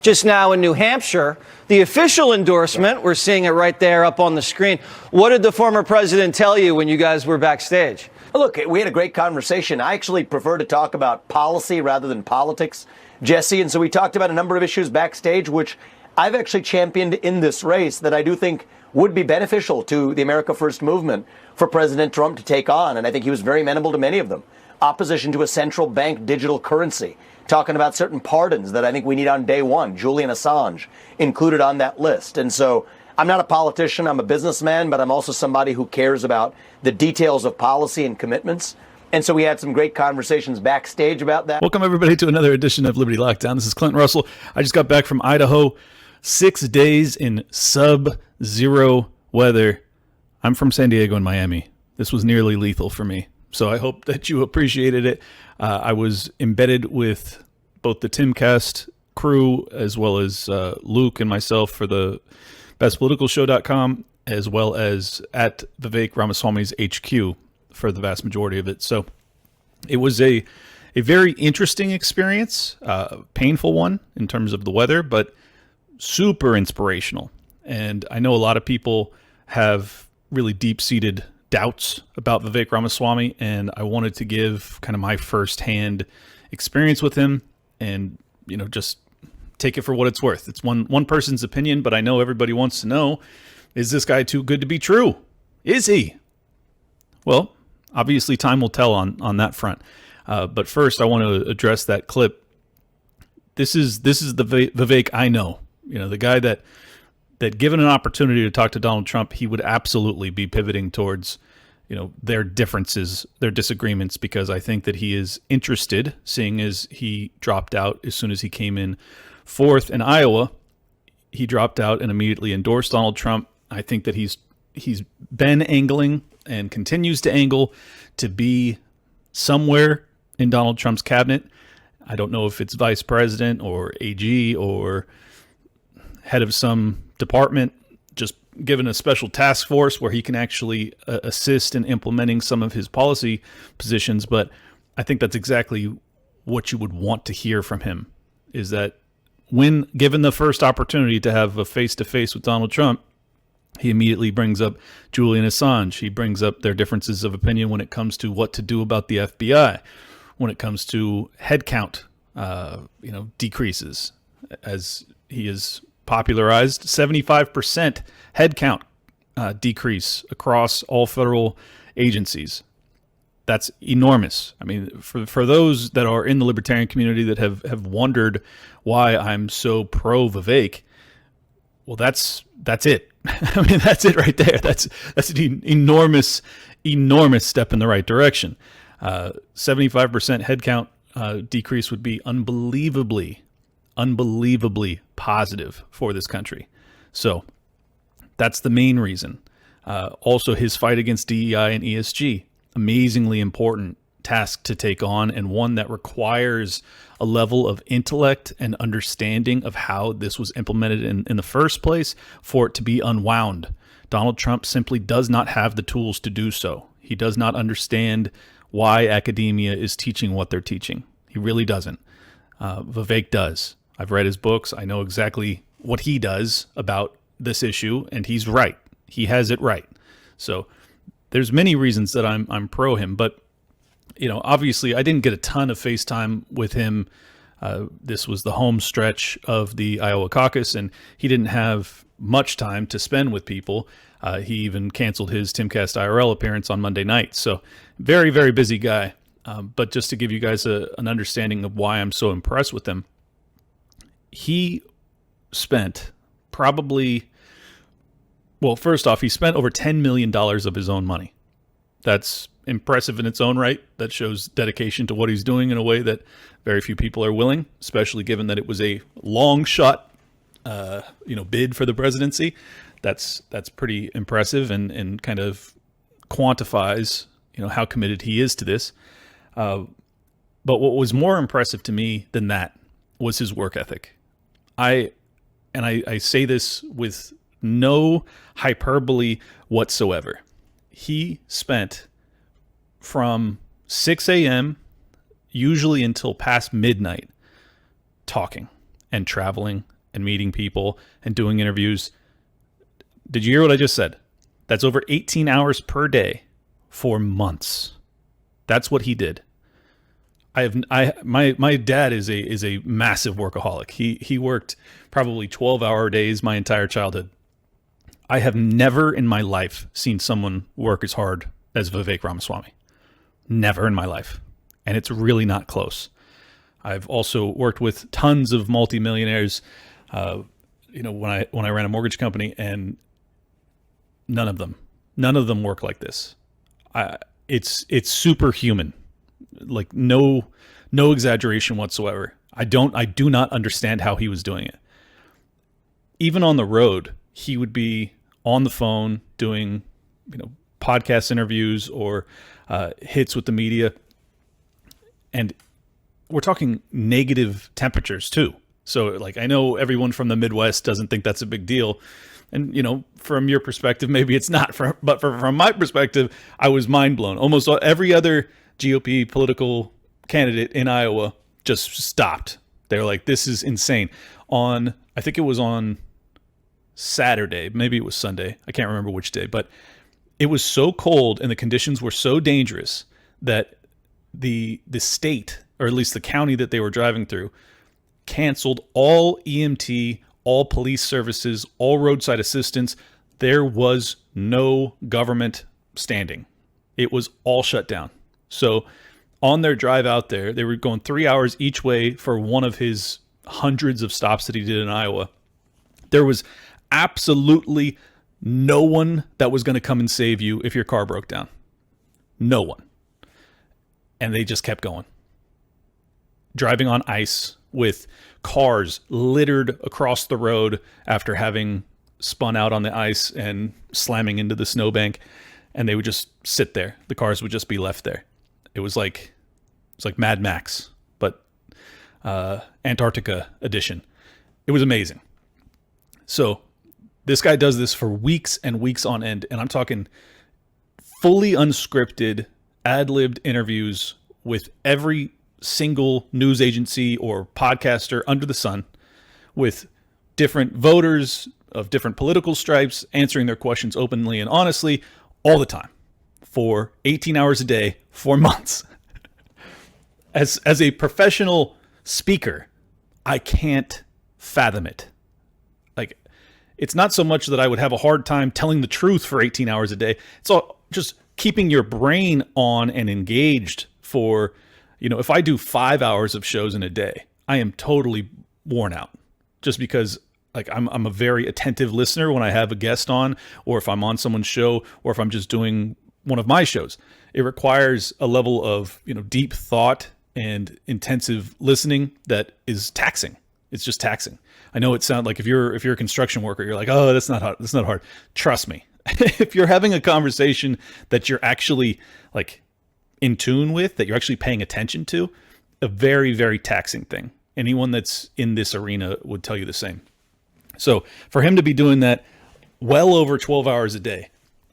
Just now in New Hampshire, the official endorsement, we're seeing it right there up on the screen. What did the former president tell you when you guys were backstage? Look, we had a great conversation. I actually prefer to talk about policy rather than politics, Jesse. And so we talked about a number of issues backstage, which I've actually championed in this race that I do think would be beneficial to the America First movement for President Trump to take on. And I think he was very amenable to many of them. Opposition to a central bank digital currency, talking about certain pardons that I think we need on day one. Julian Assange included on that list. And so I'm not a politician, I'm a businessman, but I'm also somebody who cares about the details of policy and commitments. And so we had some great conversations backstage about that. Welcome, everybody, to another edition of Liberty Lockdown. This is Clinton Russell. I just got back from Idaho. 6 days in sub-zero weather. I'm from San Diego and Miami. This was nearly lethal for me. So I hope that you appreciated it. I was embedded with both the Timcast crew as well as Luke and myself for the bestpoliticalshow.com, as well as at Vivek Ramaswamy's HQ for the vast majority of it. So it was a very interesting experience, painful one in terms of the weather, but super inspirational. And I know a lot of people have really deep-seated doubts about Vivek Ramaswamy, and I wanted to give kind of my firsthand experience with him and, you know, just take it for what it's worth. It's one person's opinion, but I know everybody wants to know, is this guy too good to be true? Is he? Well, obviously time will tell on that front. But first I want to address that clip. This is the Vivek I know, you know, the guy that given an opportunity to talk to Donald Trump, he would absolutely be pivoting towards, you know, their differences, their disagreements, because I think that he is interested, seeing as he dropped out as soon as he came in fourth in Iowa. He dropped out and immediately endorsed Donald Trump. I think that he's been angling and continues to angle to be somewhere in Donald Trump's cabinet. I don't know if it's vice president or AG or head of some department, just given a special task force where he can actually assist in implementing some of his policy positions. But I think that's exactly what you would want to hear from him, is that when given the first opportunity to have a face-to-face with Donald Trump, he immediately brings up Julian Assange. He brings up their differences of opinion when it comes to what to do about the FBI, when it comes to headcount, decreases, as he is popularized 75% headcount decrease across all federal agencies. That's enormous. I mean, for those that are in the libertarian community that have wondered why I'm so pro Vivek, well, that's it. I mean, that's it right there. That's an enormous step in the right direction. 75% headcount decrease would be unbelievably positive for this country. So that's the main reason. Also, his fight against DEI and ESG, amazingly important task to take on, and one that requires a level of intellect and understanding of how this was implemented in the first place for it to be unwound. Donald Trump simply does not have the tools to do so. He does not understand why academia is teaching what they're teaching. He really doesn't. Vivek does. I've read his books. I know exactly what he does about this issue, and he's right. He has it right. So there's many reasons that I'm pro him, but you know, obviously I didn't get a ton of FaceTime with him. This was the home stretch of the Iowa caucus, and he didn't have much time to spend with people. He even canceled his Timcast IRL appearance on Monday night. So very, very busy guy. But just to give you guys an understanding of why I'm so impressed with him, he spent probably, well, first off, he spent over $10 million of his own money. That's impressive in its own right. That shows dedication to what he's doing in a way that very few people are willing, especially given that it was a long shot, bid for the presidency. That's pretty impressive and kind of quantifies, how committed he is to this. But what was more impressive to me than that was his work ethic. I say this with no hyperbole whatsoever. He spent from 6 a.m. usually until past midnight talking and traveling and meeting people and doing interviews. Did you hear what I just said? That's over 18 hours per day for months. That's what he did. My dad is a massive workaholic. He worked probably 12-hour days my entire childhood. I have never in my life seen someone work as hard as Vivek Ramaswamy. Never in my life. And it's really not close. I've also worked with tons of multimillionaires, when I ran a mortgage company, and none of them work like this. It's superhuman. Like no exaggeration whatsoever. I do not understand how he was doing it. Even on the road, he would be on the phone doing, podcast interviews or hits with the media. And we're talking negative temperatures too. So like, I know everyone from the Midwest doesn't think that's a big deal. And, from your perspective, maybe it's not. But from my perspective, I was mind blown. Almost every other GOP political candidate in Iowa just stopped. They were like, this is insane. I think it was on Saturday, maybe it was Sunday. I can't remember which day, but it was so cold and the conditions were so dangerous that the state, or at least the county that they were driving through, canceled all EMT, all police services, all roadside assistance. There was no government standing. It was all shut down. So on their drive out there, they were going 3 hours each way for one of his hundreds of stops that he did in Iowa. There was absolutely no one that was going to come and save you if your car broke down. No one. And they just kept going. Driving on ice with cars littered across the road after having spun out on the ice and slamming into the snowbank. And they would just sit there. The cars would just be left there. It was like Mad Max, but Antarctica Edition. It was amazing. So this guy does this for weeks and weeks on end, and I'm talking fully unscripted, ad-libbed interviews with every single news agency or podcaster under the sun, with different voters of different political stripes, answering their questions openly and honestly all the time for 18 hours a day for months. As a professional speaker, I can't fathom it. Like, it's not so much that I would have a hard time telling the truth for 18 hours a day. It's all just keeping your brain on and engaged for, if I do 5 hours of shows in a day, I am totally worn out, just because like I'm a very attentive listener when I have a guest on, or if I'm on someone's show, or if I'm just doing one of my shows. It requires a level of, deep thought and intensive listening that is taxing. It's just taxing. I know it sounds like if you're a construction worker, you're like, oh, that's not hard. That's not hard. Trust me. If you're having a conversation that you're actually like in tune with, that you're actually paying attention to, a very, very taxing thing. Anyone that's in this arena would tell you the same. So for him to be doing that well over 12 hours a day,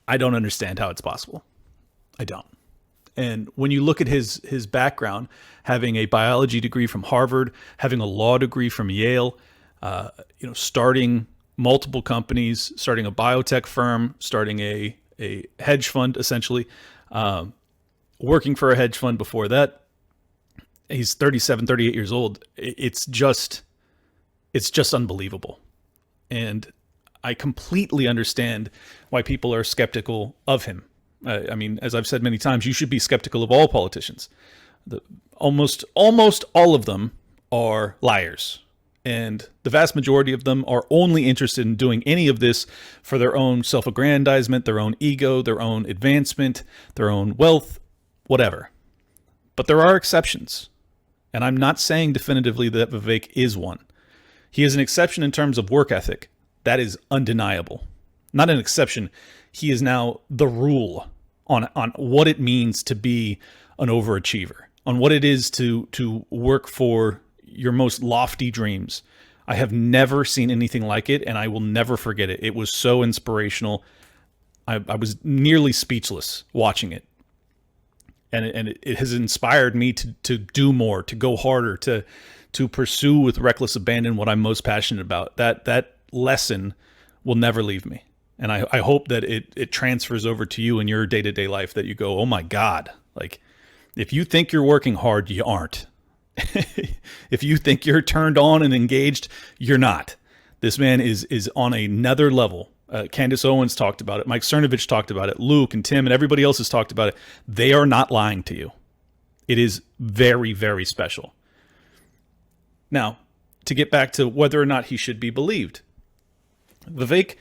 I don't understand how it's possible. I don't. And when you look at his background, having a biology degree from Harvard, having a law degree from Yale, starting multiple companies, starting a biotech firm, starting a hedge fund, essentially, working for a hedge fund before that. He's 37, 38 years old. It's just unbelievable. And I completely understand why people are skeptical of him. I mean, as I've said many times, you should be skeptical of all politicians. Almost all of them are liars. And the vast majority of them are only interested in doing any of this for their own self-aggrandizement, their own ego, their own advancement, their own wealth, whatever. But there are exceptions. And I'm not saying definitively that Vivek is one. He is an exception in terms of work ethic. That is undeniable. Not an exception. He is now the rule on what it means to be an overachiever, on what it is to work for your most lofty dreams. I have never seen anything like it, and I will never forget it. It was so inspirational. I was nearly speechless watching it. And it has inspired me to do more, to go harder, to pursue with reckless abandon what I'm most passionate about. That lesson will never leave me. And I hope that it transfers over to you in your day-to-day life, that you go, oh my God, like if you think you're working hard, you aren't. If you think you're turned on and engaged, you're not. This man is on another level. Candace Owens talked about it. Mike Cernovich talked about it. Luke and Tim and everybody else has talked about it. They are not lying to you. It is very, very special. Now, to get back to whether or not he should be believed. Vivek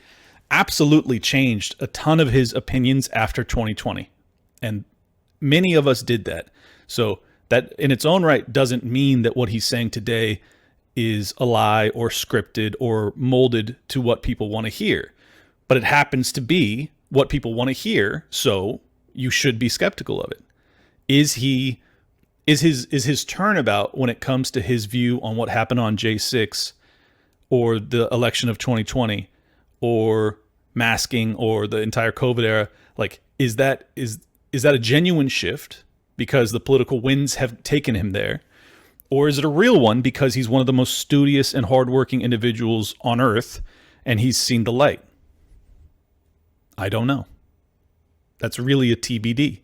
absolutely changed a ton of his opinions after 2020. And many of us did that. So that in its own right doesn't mean that what he's saying today is a lie or scripted or molded to what people want to hear. But it happens to be what people want to hear, so you should be skeptical of it. Is his turnabout when it comes to his view on what happened on J6 or the election of 2020 or masking or the entire COVID era, like is that a genuine shift because the political winds have taken him there? Or is it a real one because he's one of the most studious and hardworking individuals on earth and he's seen the light? I don't know. That's really a TBD.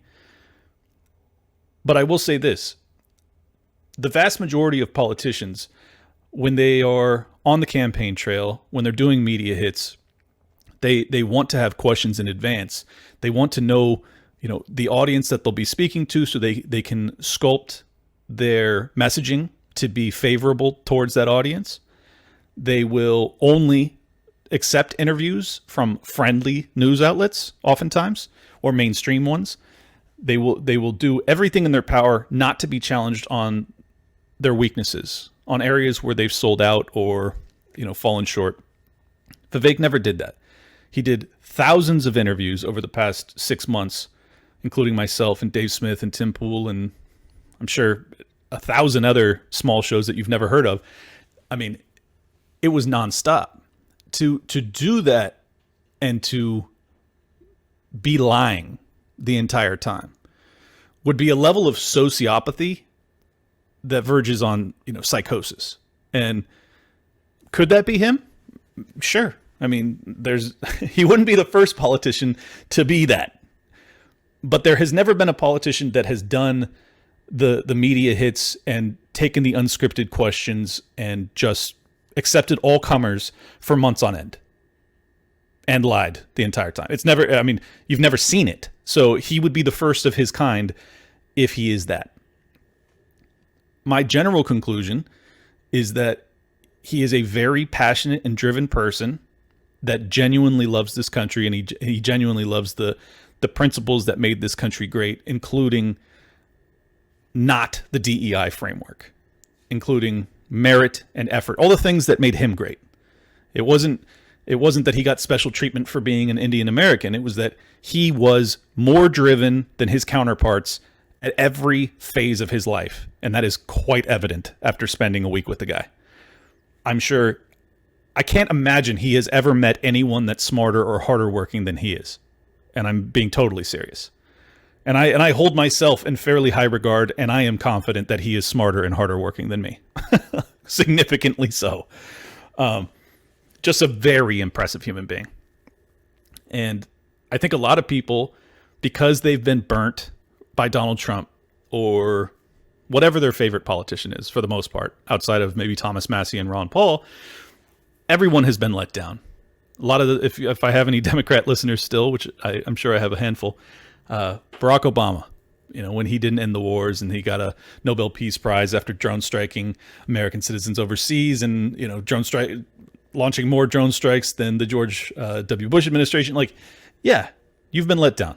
But I will say this. The vast majority of politicians, when they are on the campaign trail, when they're doing media hits, they want to have questions in advance. They want to know, the audience that they'll be speaking to so they can sculpt their messaging to be favorable towards that audience. They will only accept interviews from friendly news outlets, oftentimes, or mainstream ones. They will do everything in their power not to be challenged on their weaknesses, on areas where they've sold out or, fallen short. Vivek never did that. He did thousands of interviews over the past 6 months, including myself and Dave Smith and Tim Pool, and I'm sure 1,000 other small shows that you've never heard of. I mean, it was nonstop. To do that and to be lying the entire time would be a level of sociopathy that verges on, psychosis. And could that be him? Sure. I mean, he wouldn't be the first politician to be that. But there has never been a politician that has done the media hits and taken the unscripted questions and just accepted all comers for months on end and lied the entire time. You've never seen it. So he would be the first of his kind if he is that. My general conclusion is that he is a very passionate and driven person that genuinely loves this country, and he genuinely loves the principles that made this country great, including not the DEI framework, including merit and effort, all the things that made him great. It wasn't that he got special treatment for being an Indian American. It was that he was more driven than his counterparts at every phase of his life. And that is quite evident after spending a week with the guy. I can't imagine he has ever met anyone that's smarter or harder working than he is. And I'm being totally serious. And I hold myself in fairly high regard, and I am confident that he is smarter and harder working than me. Significantly so. Just a very impressive human being. And I think a lot of people, because they've been burnt by Donald Trump or whatever their favorite politician is, for the most part, outside of maybe Thomas Massie and Ron Paul, everyone has been let down. A lot of if I have any Democrat listeners still, which I'm sure I have a handful, Barack Obama, when he didn't end the wars and he got a Nobel Peace Prize after drone striking American citizens overseas and, launching more drone strikes than the George W. Bush administration. You've been let down.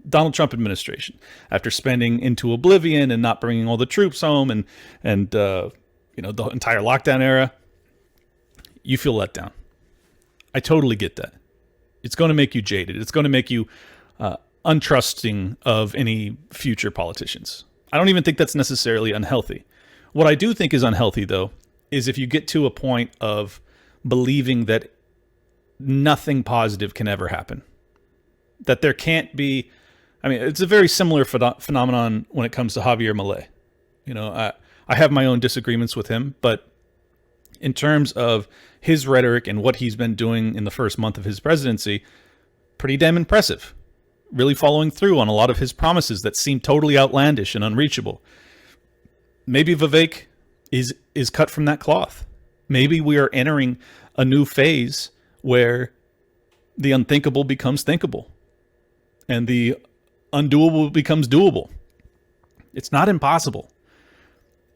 Donald Trump administration, after spending into oblivion and not bringing all the troops home and the entire lockdown era, you feel let down. I totally get that. It's going to make you jaded. It's going to make you untrusting of any future politicians. I don't even think that's necessarily unhealthy. What I do think is unhealthy, though, is if you get to a point of believing that nothing positive can ever happen. That there can't be... it's a very similar phenomenon when it comes to Javier Milei. I have my own disagreements with him, but in terms of his rhetoric and what he's been doing in the first month of his presidency, pretty damn impressive. Really following through on a lot of his promises that seem totally outlandish and unreachable. Maybe Vivek is cut from that cloth. Maybe we are entering a new phase where the unthinkable becomes thinkable and the undoable becomes doable. It's not impossible.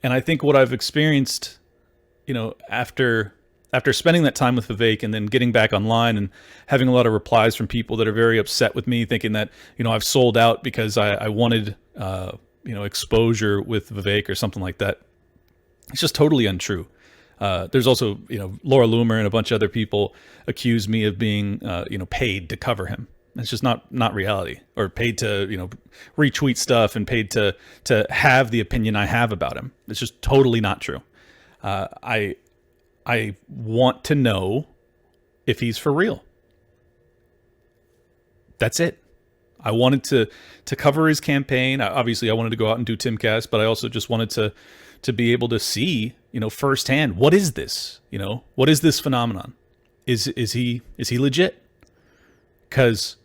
And I think what I've experienced, after spending that time with Vivek and then getting back online and having a lot of replies from people that are very upset with me, thinking that, I've sold out because I wanted, exposure with Vivek or something like that. It's just totally untrue. There's also, Laura Loomer and a bunch of other people accuse me of being, paid to cover him. It's just not reality, or paid to, retweet stuff and paid to have the opinion I have about him. It's just totally not true. I want to know if he's for real. That's it. I wanted to cover his campaign. Obviously, I wanted to go out and do Timcast, but I also just wanted to be able to see, firsthand, what is this? What is this phenomenon? Is he legit? Because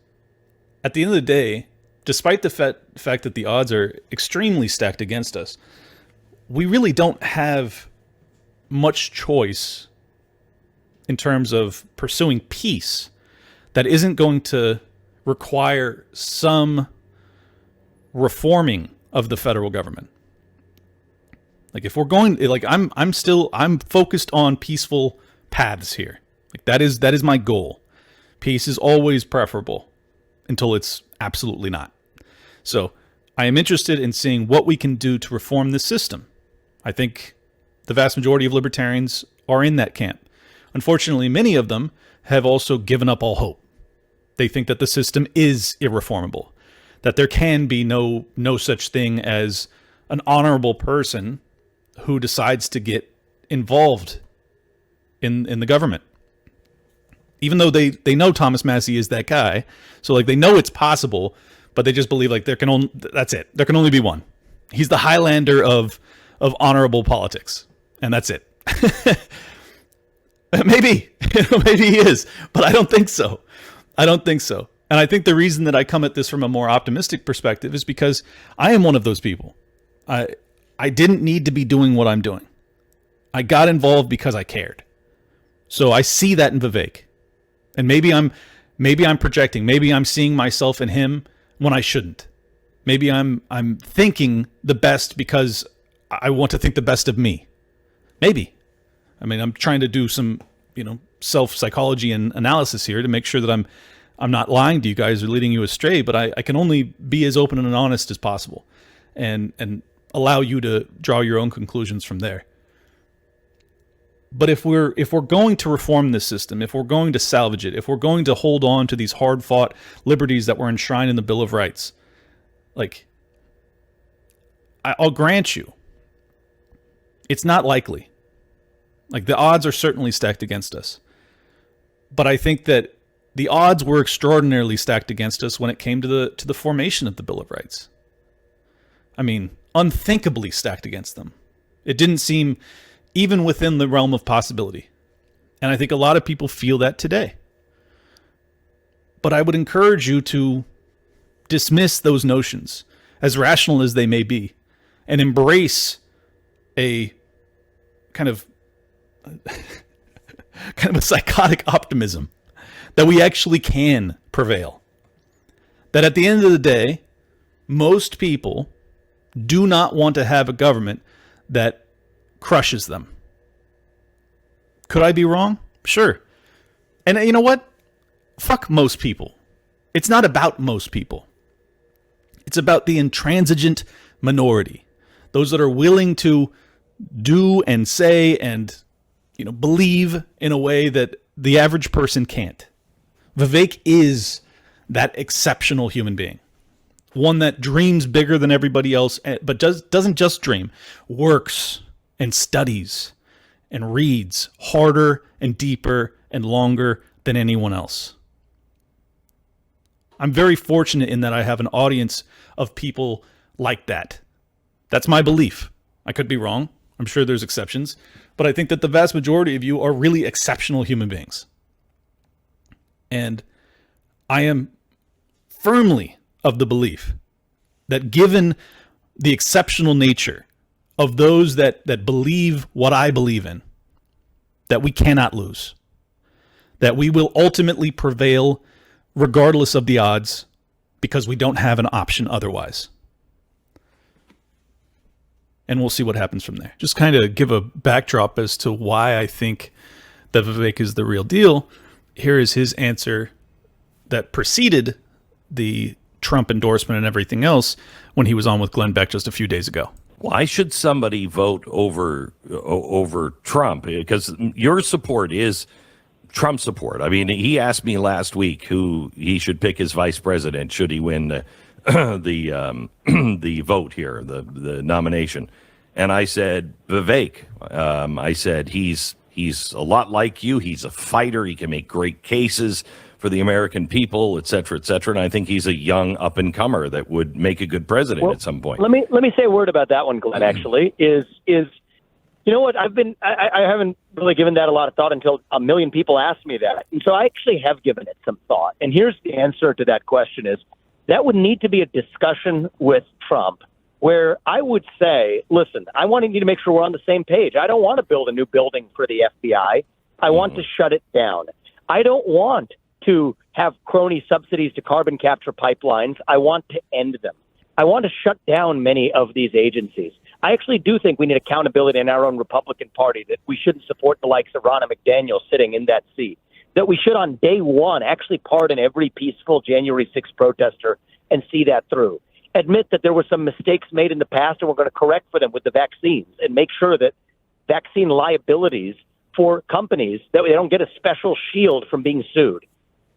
at the end of the day, despite the fact that the odds are extremely stacked against us, we really don't have much choice in terms of pursuing peace that isn't going to require some reforming of the federal government. Like, if we're going, I'm focused on peaceful paths here. Like, that is my goal. Peace is always preferable until it's absolutely not. So I am interested in seeing what we can do to reform this system. I think the vast majority of libertarians are in that camp. Unfortunately, many of them have also given up all hope. They think that the system is irreformable, that there can be no such thing as an honorable person who decides to get involved in the government. Even though they know Thomas Massie is that guy, so they know it's possible, but they just believe that's it. There can only be one. He's the Highlander of honorable politics, and that's it. Maybe he is, but I don't think so. And I think the reason that I come at this from a more optimistic perspective is because I am one of those people. I didn't need to be doing what I'm doing. I got involved because I cared. So I see that in Vivek. And maybe I'm projecting. Maybe I'm seeing myself in him when I shouldn't. Maybe I'm thinking the best because I want to think the best of me. Maybe. I mean, I'm trying to do some, self-psychology and analysis here to make sure that I'm not lying to you guys or leading you astray, but I can only be as open and honest as possible and allow you to draw your own conclusions from there. But if we're going to reform this system, if we're going to salvage it, if we're going to hold on to these hard-fought liberties that were enshrined in the Bill of Rights, I'll grant you, it's not likely. The odds are certainly stacked against us. But I think that the odds were extraordinarily stacked against us when it came to the formation of the Bill of Rights. I mean, unthinkably stacked against them. It didn't seem even within the realm of possibility. And I think a lot of people feel that today. But I would encourage you to dismiss those notions, as rational as they may be, and embrace a kind of a psychotic optimism that we actually can prevail. That at the end of the day, most people do not want to have a government that crushes them. Could I be wrong? Sure. And you know what? Fuck most people. It's not about most people. It's about the intransigent minority. Those that are willing to do and say and believe in a way that the average person can't. Vivek is that exceptional human being. One that dreams bigger than everybody else, but doesn't just dream, works and studies and reads harder and deeper and longer than anyone else. I'm very fortunate in that I have an audience of people like that. That's my belief. I could be wrong. I'm sure there's exceptions, but I think that the vast majority of you are really exceptional human beings. And I am firmly of the belief that given the exceptional nature of those that believe what I believe in, that we cannot lose, that we will ultimately prevail regardless of the odds because we don't have an option otherwise. And we'll see what happens from there. Just kind of give a backdrop as to why I think that Vivek is the real deal. Here is his answer that preceded the Trump endorsement and everything else when he was on with Glenn Beck just a few days ago. Why should somebody vote over Trump? Because your support is Trump support. I mean, he asked me last week who he should pick as vice president should he win the vote here, the nomination. And I said, Vivek. I said, he's a lot like you. He's a fighter. He can make great cases for the American people, et cetera, et cetera. And I think he's a young up-and-comer that would make a good president at some point. Let me say a word about that one, Glenn, actually, is you know what, I haven't really given that a lot of thought until a million people asked me that. And so I actually have given it some thought. And here's the answer to that question is that would need to be a discussion with Trump where I would say, listen, I want you to make sure we're on the same page. I don't want to build a new building for the FBI. I want to shut it down. I don't want to have crony subsidies to carbon capture pipelines. I want to end them. I want to shut down many of these agencies. I actually do think we need accountability in our own Republican Party, that we shouldn't support the likes of Ronna McDaniel sitting in that seat, that we should on day one actually pardon every peaceful January 6th protester and see that through. Admit that there were some mistakes made in the past and we're going to correct for them with the vaccines and make sure that vaccine liabilities for companies, that they don't get a special shield from being sued.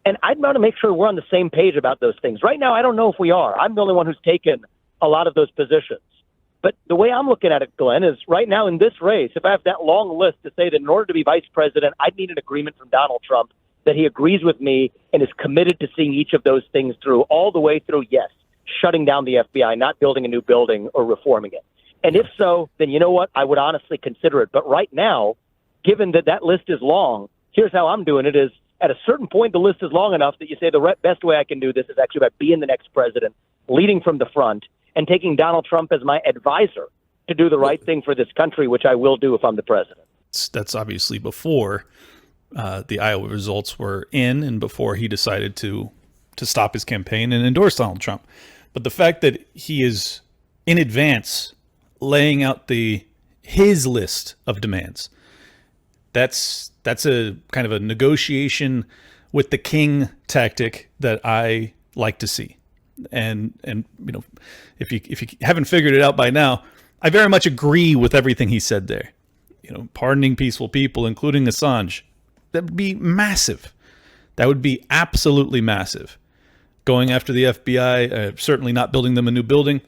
And I'd want to make sure we're on the same page about those things. Right now, I don't know if we are. I'm the only one who's taken a lot of those positions. But the way I'm looking at it, Glenn, is right now in this race, if I have that long list to say that in order to be vice president, I'd need an agreement from Donald Trump that he agrees with me and is committed to seeing each of those things through, all the way through, yes, shutting down the FBI, not building a new building or reforming it. And if so, then you know what? I would honestly consider it. But right now, given that that list is long, here's how I'm doing it is, at a certain point, the list is long enough that you say the best way I can do this is actually by being the next president, leading from the front, and taking Donald Trump as my advisor to do the right thing for this country, which I will do if I'm the president. That's obviously before the Iowa results were in and before he decided to stop his campaign and endorse Donald Trump. But the fact that he is in advance laying out his list of demands, that's a kind of a negotiation with the king tactic that I like to see. And you know, if you haven't figured it out by now, I very much agree with everything he said there. You know, pardoning peaceful people, including Assange, that would be massive. That would be absolutely massive. Going after the FBI, certainly not building them a new building,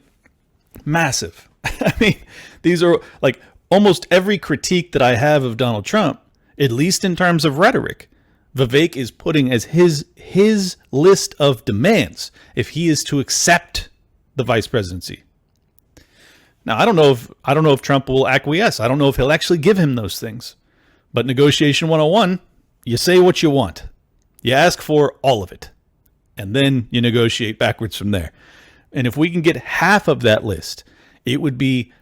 massive. I mean, these are like almost every critique that I have of Donald Trump, at least in terms of rhetoric, Vivek is putting as his list of demands if he is to accept the vice presidency. Now, I don't know if Trump will acquiesce. I don't know if he'll actually give him those things. But negotiation 101, you say what you want. You ask for all of it. And then you negotiate backwards from there. And if we can get half of that list, it would be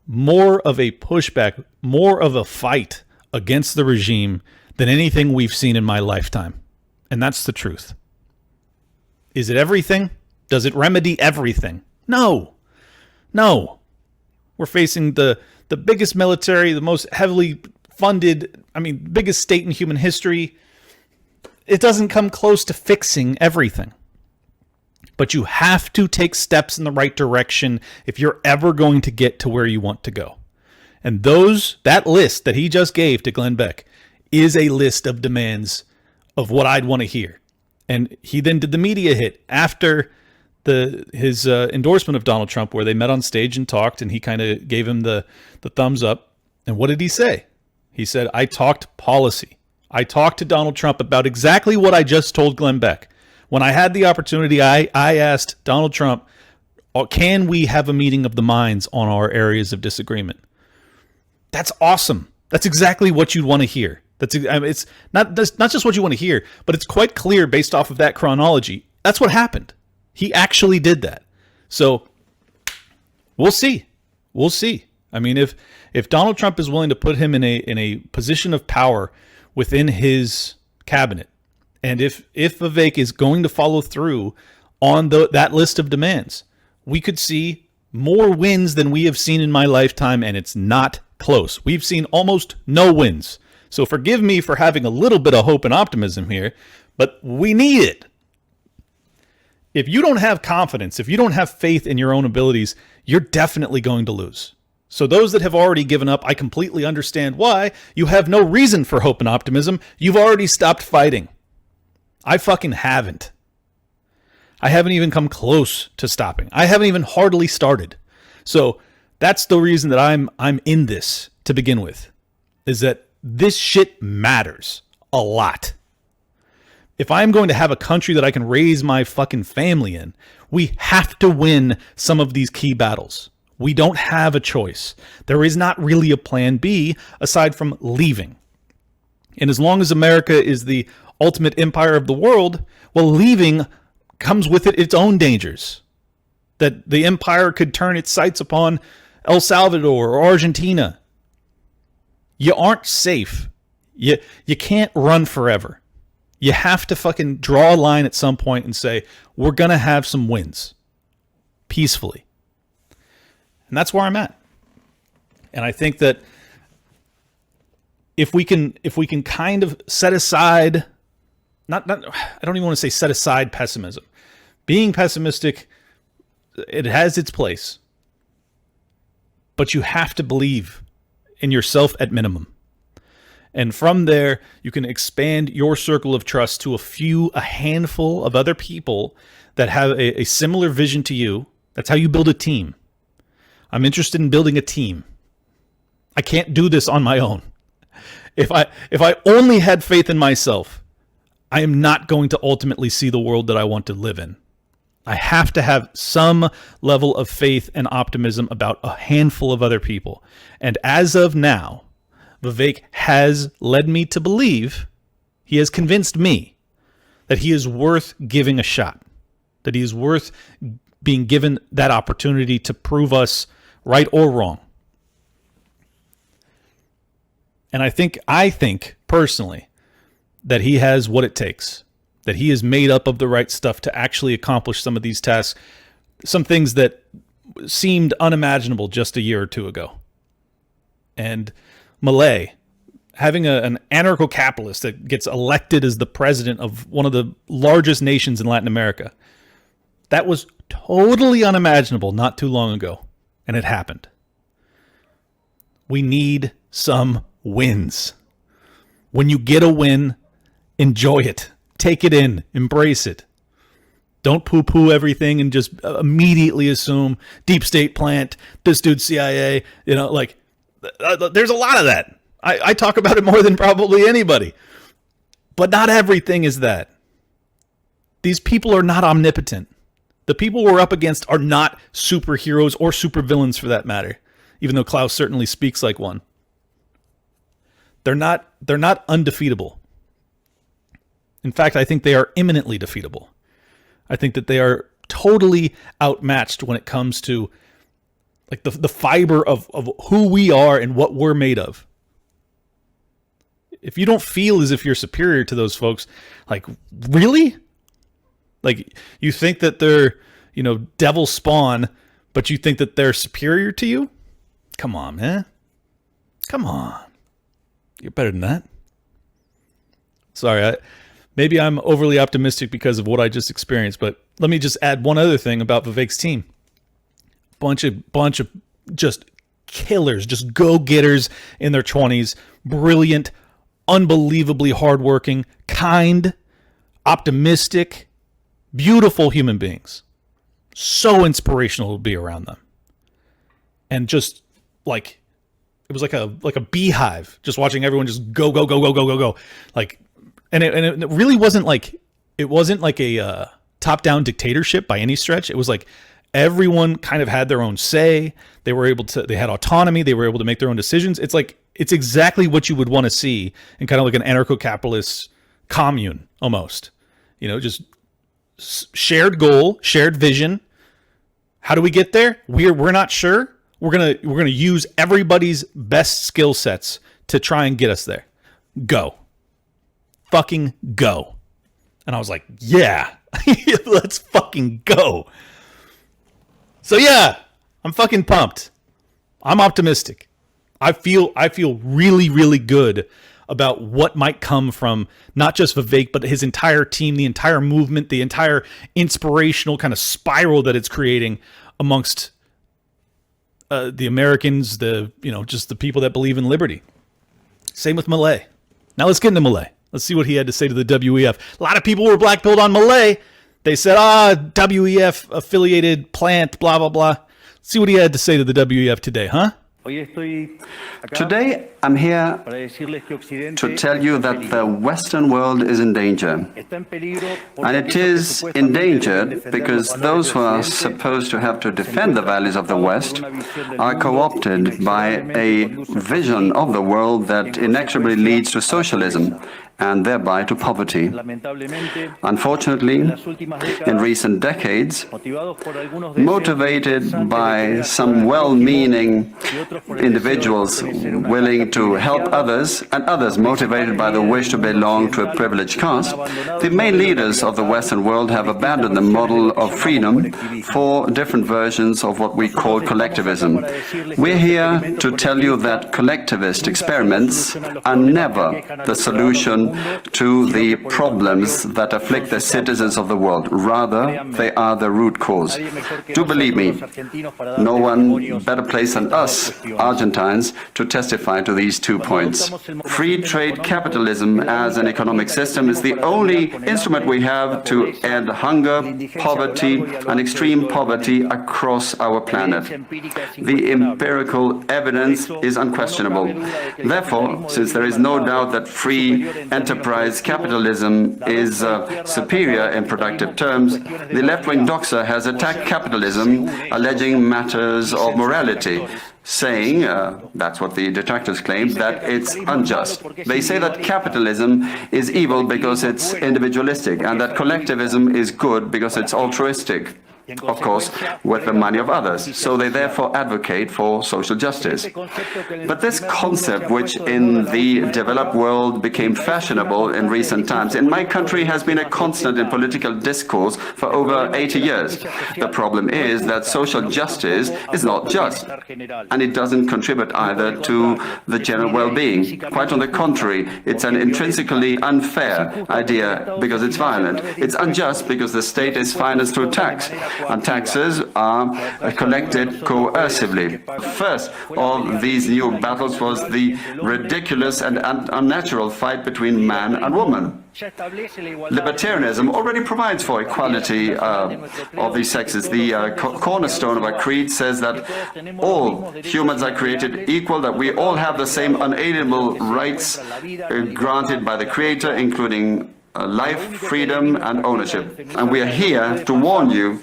more of a pushback, more of a fight against the regime than anything we've seen in my lifetime. And that's the truth. Is it everything? Does it remedy everything? No. We're facing the biggest military, the most heavily funded, biggest state in human history. It doesn't come close to fixing everything. But you have to take steps in the right direction if you're ever going to get to where you want to go. And that list that he just gave to Glenn Beck is a list of demands of what I'd want to hear. And he then did the media hit after his endorsement of Donald Trump, where they met on stage and talked, and he kind of gave him the thumbs up. And what did he say? He said, I talked policy. I talked to Donald Trump about exactly what I just told Glenn Beck. When I had the opportunity, I asked Donald Trump, can we have a meeting of the minds on our areas of disagreement? That's awesome. That's exactly what you'd want to hear. It's not just what you want to hear, but it's quite clear based off of that chronology. That's what happened. He actually did that. So we'll see. We'll see. I mean, if Donald Trump is willing to put him in a position of power within his cabinet, and if Vivek is going to follow through on that list of demands, we could see more wins than we have seen in my lifetime, and it's not close. We've seen almost no wins. So forgive me for having a little bit of hope and optimism here, but we need it. If you don't have confidence, if you don't have faith in your own abilities, you're definitely going to lose. So those that have already given up, I completely understand why. You have no reason for hope and optimism. You've already stopped fighting. I fucking haven't. I haven't even come close to stopping. I haven't even hardly started. So that's the reason that I'm in this to begin with, is that this shit matters a lot. If I'm going to have a country that I can raise my fucking family in, we have to win some of these key battles. We don't have a choice. There is not really a plan B aside from leaving. And as long as America is the ultimate empire of the world, well, leaving comes with it its own dangers. That the empire could turn its sights upon El Salvador or Argentina. You aren't safe. You can't run forever. You have to fucking draw a line at some point and say, we're going to have some wins. Peacefully. And that's where I'm at. And I think that if we can kind of set aside, I don't even want to say set aside pessimism. Being pessimistic, it has its place. But you have to believe in yourself at minimum. And from there, you can expand your circle of trust to a handful of other people that have a similar vision to you. That's how you build a team. I'm interested in building a team. I can't do this on my own. If I only had faith in myself, I am not going to ultimately see the world that I want to live in. I have to have some level of faith and optimism about a handful of other people. And as of now, Vivek has led me to believe, he has convinced me that he is worth giving a shot, that he is worth being given that opportunity to prove us right or wrong. And I think personally that he has what it takes, that he is made up of the right stuff to actually accomplish some of these tasks, some things that seemed unimaginable just a year or two ago. And Milei, having an anarcho-capitalist that gets elected as the president of one of the largest nations in Latin America, that was totally unimaginable not too long ago, and it happened. We need some wins. When you get a win, enjoy it. Take it in. Embrace it. Don't poo-poo everything and just immediately assume deep state plant, this dude's CIA, there's a lot of that. I talk about it more than probably anybody. But not everything is that. These people are not omnipotent. The people we're up against are not superheroes or supervillains for that matter, even though Klaus certainly speaks like one. They're not undefeatable. In fact, I think they are imminently defeatable. I think that they are totally outmatched when it comes to like the fiber of who we are and what we're made of. If you don't feel as if you're superior to those folks, like, really? Like, you think that they're, devil spawn, but you think that they're superior to you? Come on, man. Come on. You're better than that. Sorry, maybe I'm overly optimistic because of what I just experienced, but let me just add one other thing about Vivek's team. Bunch of just killers, just go-getters in their 20s, brilliant, unbelievably hardworking, kind, optimistic, beautiful human beings. So inspirational to be around them. And just like it was like a beehive, just watching everyone just go. Like, and it really wasn't like a top-down dictatorship by any stretch. It was like everyone kind of had their own say. They had autonomy. They were able to make their own decisions. It's exactly what you would want to see in kind of like an anarcho-capitalist commune almost. Just shared goal, shared vision. How do we get there? We're not sure. We're gonna use everybody's best skill sets to try and get us there. Go. Fucking go. And I was like, yeah, let's fucking go. So yeah, I'm fucking pumped. I'm optimistic. I feel really, really good about what might come from not just Vivek, but his entire team, the entire movement, the entire inspirational kind of spiral that it's creating amongst the Americans, just the people that believe in liberty. Same with Milei. Now let's get into Milei. Let's see what he had to say to the WEF. A lot of people were blackpilled on Milei. They said, WEF affiliated plant, blah, blah, blah. Let's see what he had to say to the WEF today, huh? Today, I'm here to tell you that the Western world is in danger. And it is endangered because those who are supposed to have to defend the values of the West are co-opted by a vision of the world that inexorably leads to socialism and thereby to poverty. Unfortunately, in recent decades, motivated by some well-meaning individuals willing to help others, and others motivated by the wish to belong to a privileged caste, the main leaders of the Western world have abandoned the model of freedom for different versions of what we call collectivism. We're here to tell you that collectivist experiments are never the solution to the problems that afflict the citizens of the world. Rather, they are the root cause. Do believe me, no one better placed than us, Argentines, to testify to these 2 points. Free trade capitalism as an economic system is the only instrument we have to end hunger, poverty, and extreme poverty across our planet. The empirical evidence is unquestionable. Therefore, since there is no doubt that free enterprise capitalism is superior in productive terms, the left-wing doxa has attacked capitalism, alleging matters of morality, saying, that's what the detractors claim, that it's unjust. They say that capitalism is evil because it's individualistic, and that collectivism is good because it's altruistic. Of course, with the money of others. So they therefore advocate for social justice. But this concept, which in the developed world became fashionable in recent times, in my country has been a constant in political discourse for over 80 years. The problem is that social justice is not just, and it doesn't contribute either to the general well-being. Quite on the contrary, it's an intrinsically unfair idea because it's violent. It's unjust because the state is financed through tax. And taxes are collected coercively. First of these new battles was the ridiculous and unnatural fight between man and woman. Libertarianism already provides for equality of these sexes. The cornerstone of our creed says that all humans are created equal, that we all have the same unalienable rights granted by the Creator, including life, freedom, and ownership. And we are here to warn you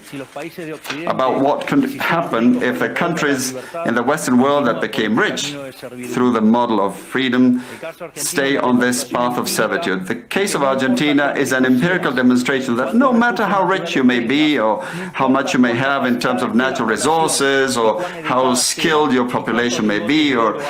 about what can happen if the countries in the Western world that became rich through the model of freedom stay on this path of servitude. The case of Argentina is an empirical demonstration that no matter how rich you may be or how much you may have in terms of natural resources or how skilled your population may be or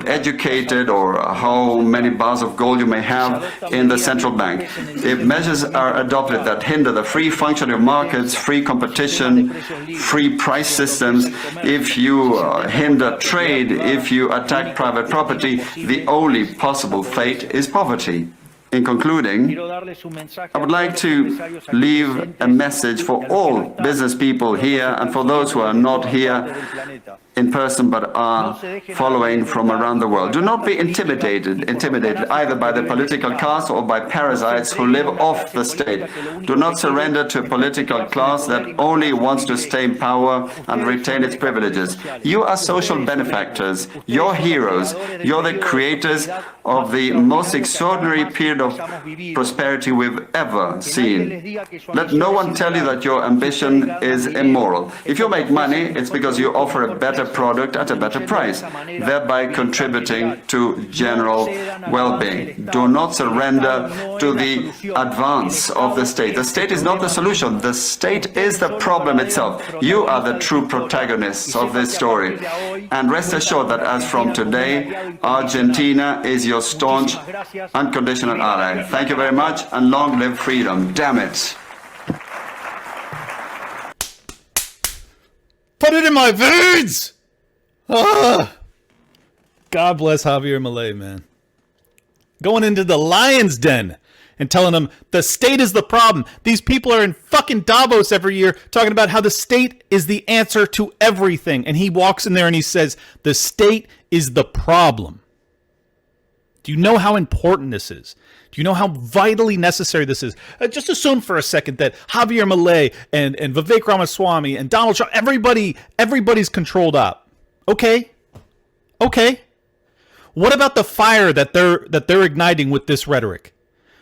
educated or how many bars of gold you may have in the central bank, if measures are adopted that hinder the free functioning of markets, free competition, free price systems, if you hinder trade, if you attack private property, the only possible fate is poverty. In concluding, I would like to leave a message for all business people here and for those who are not here in person but are following from around the world. Do not be intimidated either by the political class or by parasites who live off the state. Do not surrender to a political class that only wants to stay in power and retain its privileges. You are social benefactors. You're heroes. You're the creators of the most extraordinary period of prosperity we've ever seen. Let no one tell you that your ambition is immoral. If you make money, it's because you offer a better product at a better price, thereby contributing to general well-being. Do not surrender to the advance of the state. The state is not the solution. The state is the problem itself. You are the true protagonists of this story. And rest assured that as from today, Argentina is your staunch, unconditional ally. Thank you very much, and long live freedom. Damn it. Put it in my veins! Ah! God bless Javier Milei, man. Going into the lion's den and telling them the state is the problem. These people are in fucking Davos every year talking about how the state is the answer to everything. And he walks in there and he says, the state is the problem. Do you know how important this is? Do you know how vitally necessary this is? Just assume for a second that Javier Milei and Vivek Ramaswamy and Donald Trump, everybody's controlled up. Okay? What about the fire that they're igniting with this rhetoric?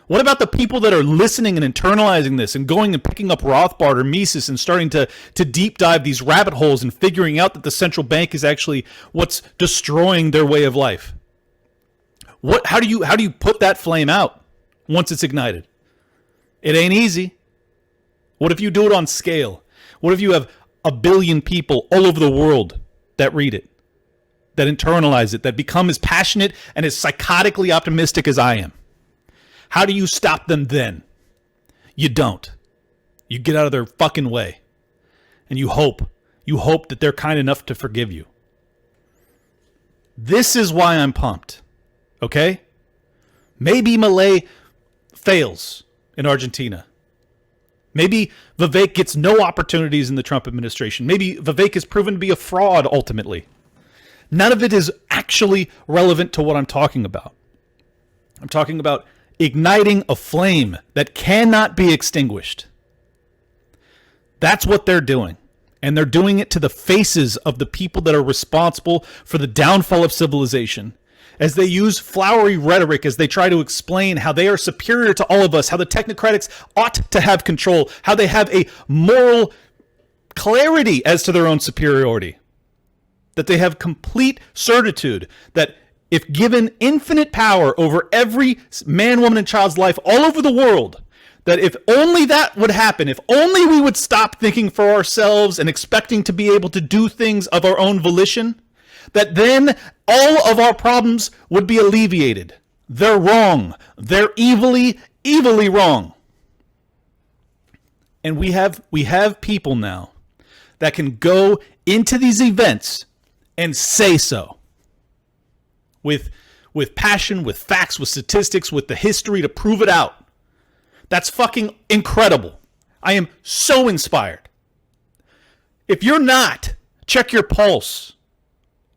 What about the people that are listening and internalizing this and going and picking up Rothbard or Mises and starting to deep dive these rabbit holes and figuring out that the central bank is actually what's destroying their way of life? How do you put that flame out once it's ignited? It ain't easy. What if you do it on scale? What if you have 1 billion people all over the world that read it, that internalize it, that become as passionate and as psychotically optimistic as I am? How do you stop them then? You don't. You get out of their fucking way. And you hope that they're kind enough to forgive you. This is why I'm pumped. Okay? Maybe Milei fails in Argentina. Maybe Vivek gets no opportunities in the Trump administration. Maybe Vivek is proven to be a fraud ultimately. None of it is actually relevant to what I'm talking about. I'm talking about igniting a flame that cannot be extinguished. That's what they're doing. And they're doing it to the faces of the people that are responsible for the downfall of civilization, as they use flowery rhetoric as they try to explain how they are superior to all of us, how the technocrats ought to have control, how they have a moral clarity as to their own superiority, that they have complete certitude that if given infinite power over every man, woman, and child's life all over the world, that if only that would happen, if only we would stop thinking for ourselves and expecting to be able to do things of our own volition, that then all of our problems would be alleviated. They're wrong. They're evilly wrong. And we have people now that can go into these events and say so. With passion, with facts, with statistics, with the history to prove it out. That's fucking incredible. I am so inspired. If you're not, check your pulse.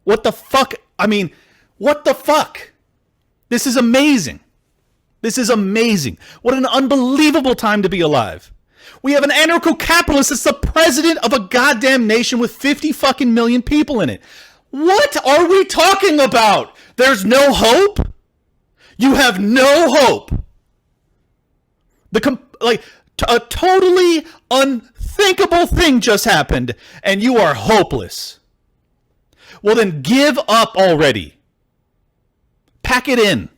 What the fuck? I mean, what the fuck? This is amazing. This is amazing. What an unbelievable time to be alive. We have an anarcho-capitalist that's the president of a goddamn nation with 50 fucking million people in it. What are we talking about? There's no hope? You have no hope. A totally unthinkable thing just happened, and you are hopeless. Well, then give up already. Pack it in.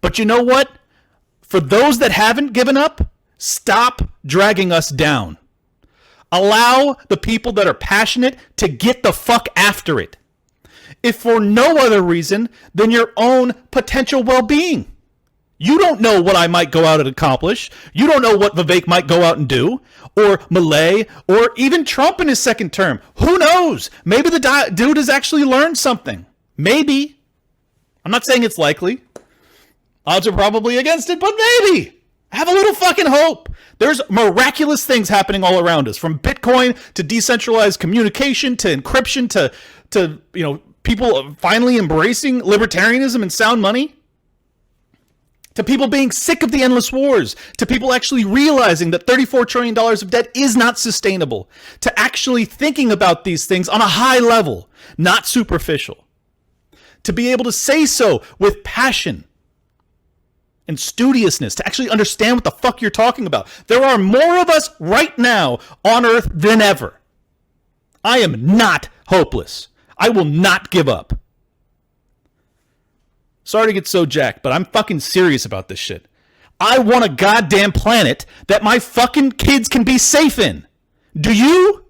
But you know what? For those that haven't given up, stop dragging us down. Allow the people that are passionate to get the fuck after it. If for no other reason than your own potential well-being. You don't know what I might go out and accomplish. You don't know what Vivek might go out and do, or Milei, or even Trump in his second term. Who knows? Maybe the dude has actually learned something. Maybe. I'm not saying it's likely. Odds are probably against it, but maybe. Have a little fucking hope. There's miraculous things happening all around us, from Bitcoin to decentralized communication to encryption to to people finally embracing libertarianism and sound money, to people being sick of the endless wars, to people actually realizing that $34 trillion of debt is not sustainable, to actually thinking about these things on a high level, not superficial, to be able to say so with passion and studiousness, to actually understand what the fuck you're talking about. There are more of us right now on Earth than ever. I am not hopeless. I will not give up. Sorry to get so jacked, but I'm fucking serious about this shit. I want a goddamn planet that my fucking kids can be safe in. Do you?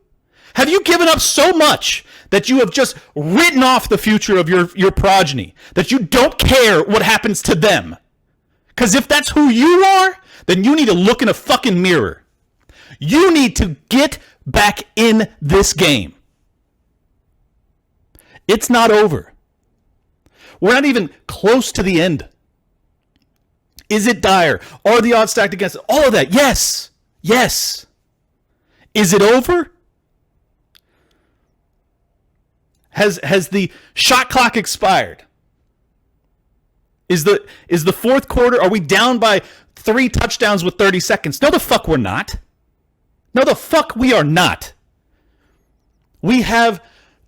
Have you given up so much that you have just written off the future of your progeny, that you don't care what happens to them? Because if that's who you are, then you need to look in a fucking mirror. You need to get back in this game. It's not over. We're not even close to the end. Is it dire? Are the odds stacked against it? All of that. Yes. Yes. Is it over? Has the shot clock expired? Is the fourth quarter, are we down by 3 touchdowns with 30 seconds? No, the fuck we're not. No, the fuck we are not. We have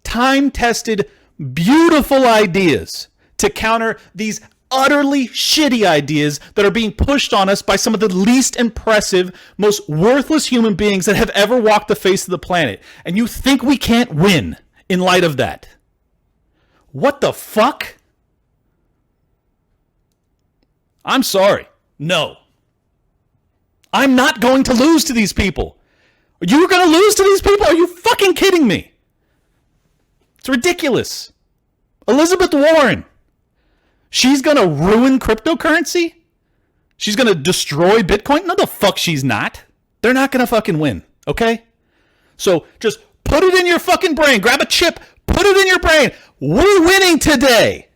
time-tested, beautiful ideas to counter these utterly shitty ideas that are being pushed on us by some of the least impressive, most worthless human beings that have ever walked the face of the planet. And you think we can't win in light of that? What the fuck? I'm sorry. No. I'm not going to lose to these people. You're going to lose to these people? Are you fucking kidding me? It's ridiculous. Elizabeth Warren. She's going to ruin cryptocurrency? She's going to destroy Bitcoin? No, the fuck she's not. They're not going to fucking win, okay? So just put it in your fucking brain. Grab a chip. Put it in your brain. We're winning today.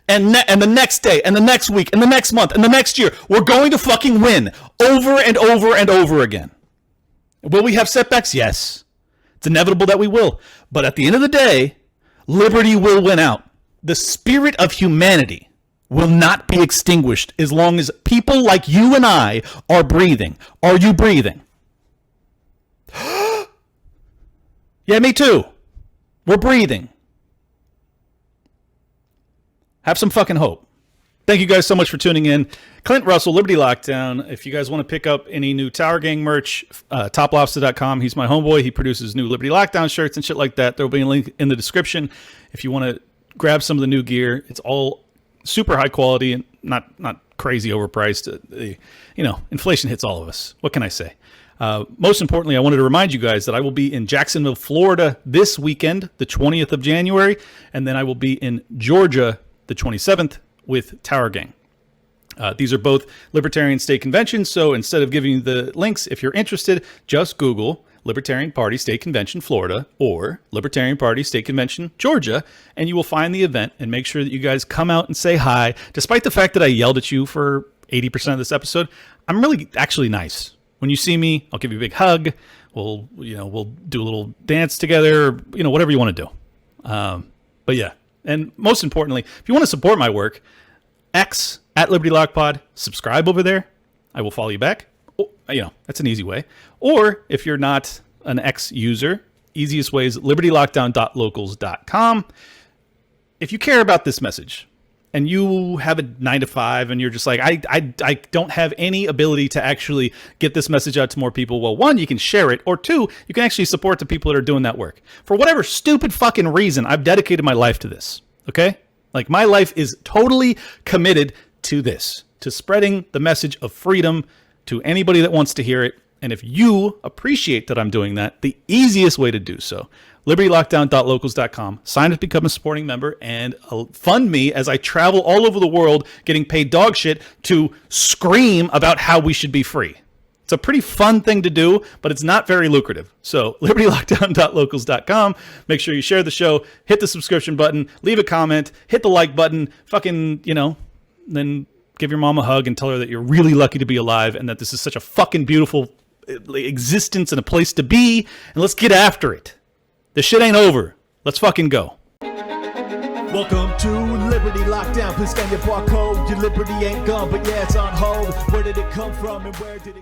And the next day, and the next week, and the next month, and the next year. We're going to fucking win over and over and over again. Will we have setbacks? Yes. It's inevitable that we will. But at the end of the day, liberty will win out. The spirit of humanity will not be extinguished as long as people like you and I are breathing. Are you breathing? Yeah, me too. We're breathing. Have some fucking hope. Thank you guys so much for tuning in. Clint Russell, Liberty Lockdown. If you guys want to pick up any new Tower Gang merch, toplobster.com. He's my homeboy. He produces new Liberty Lockdown shirts and shit like that. There will be a link in the description if you want to grab some of the new gear. It's all super high quality and not crazy overpriced. Inflation hits all of us. What can I say? Most importantly, I wanted to remind you guys that I will be in Jacksonville, Florida this weekend, the 20th of January, and then I will be in Georgia the 27th with Tower Gang. These are both Libertarian State Conventions, so instead of giving you the links, if you're interested, just Google Libertarian Party State Convention Florida or Libertarian Party State Convention Georgia, and you will find the event, and make sure that you guys come out and say hi. Despite the fact that I yelled at you for 80% of this episode, I'm really actually nice. When you see me, I'll give you a big hug. We'll do a little dance together, whatever you want to do. But yeah. And most importantly, if you want to support my work, X at Liberty Lock Pod, subscribe over there. I will follow you back. That's an easy way. Or if you're not an X user, easiest way is libertylockdown.locals.com. If you care about this message and you have a 9-to-5 and you're just like, I don't have any ability to actually get this message out to more people. Well, 1, you can share it, or 2, you can actually support the people that are doing that work. For whatever stupid fucking reason, I've dedicated my life to this, okay? Like, my life is totally committed to this, to spreading the message of freedom to anybody that wants to hear it. And if you appreciate that I'm doing that, the easiest way to do so, libertylockdown.locals.com. Sign up to become a supporting member and fund me as I travel all over the world getting paid dog shit to scream about how we should be free. It's a pretty fun thing to do, but it's not very lucrative. So libertylockdown.locals.com. Make sure you share the show, hit the subscription button, leave a comment, hit the like button, fucking, then give your mom a hug and tell her that you're really lucky to be alive and that this is such a fucking beautiful existence and a place to be. And let's get after it. The shit ain't over. Let's fucking go. Welcome to Liberty Lockdown. Please scan your barcode. Your liberty ain't gone, but yeah, it's on hold. Where did it come from and where did it go?